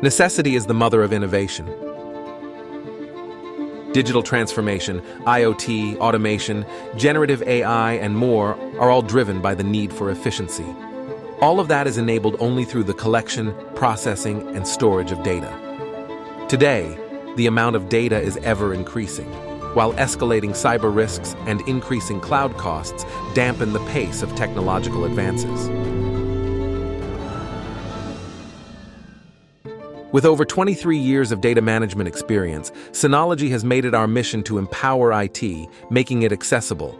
Necessity is the mother of innovation. Digital transformation, IoT, automation, generative AI, and more are all driven by the need for efficiency. All of that is enabled only through the collection, processing, and storage of data. Today, the amount of data is ever increasing, while escalating cyber risks and increasing cloud costs dampen the pace of technological advances. With over 23 years of data management experience, Synology has made it our mission to empower IT, making it accessible.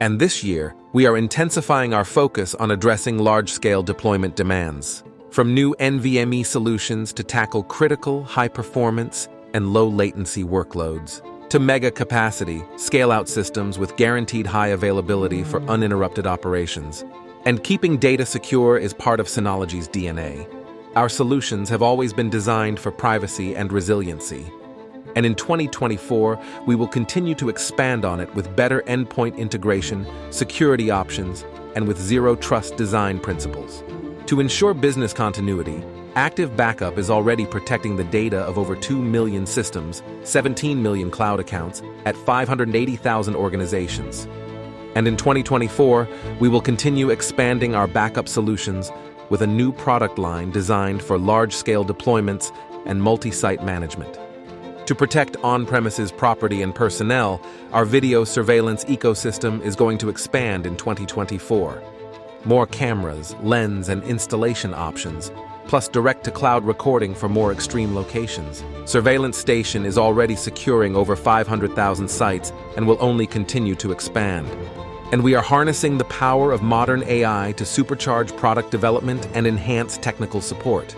And this year, we are intensifying our focus on addressing large-scale deployment demands. From new NVMe solutions to tackle critical, high-performance, and low-latency workloads, to mega-capacity, scale-out systems with guaranteed high availability for uninterrupted operations. And keeping data secure is part of Synology's DNA. Our solutions have always been designed for privacy and resiliency. And in 2024, we will continue to expand on it with better endpoint integration, security options, and with zero-trust design principles. To ensure business continuity, Active Backup is already protecting the data of over 2 million systems, 17 million cloud accounts, at 580,000 organizations. And in 2024, we will continue expanding our backup solutions with a new product line designed for large-scale deployments and multi-site management. To protect on-premises property and personnel, our video surveillance ecosystem is going to expand in 2024. More cameras, lens, and installation options, plus direct-to-cloud recording for more extreme locations. Surveillance Station is already securing over 500,000 sites and will only continue to expand. And we are harnessing the power of modern AI to supercharge product development and enhance technical support.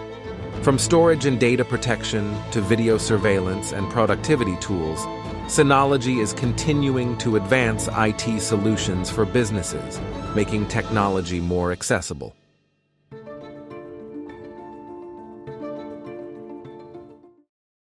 From storage and data protection to video surveillance and productivity tools, Synology is continuing to advance IT solutions for businesses, making technology more accessible.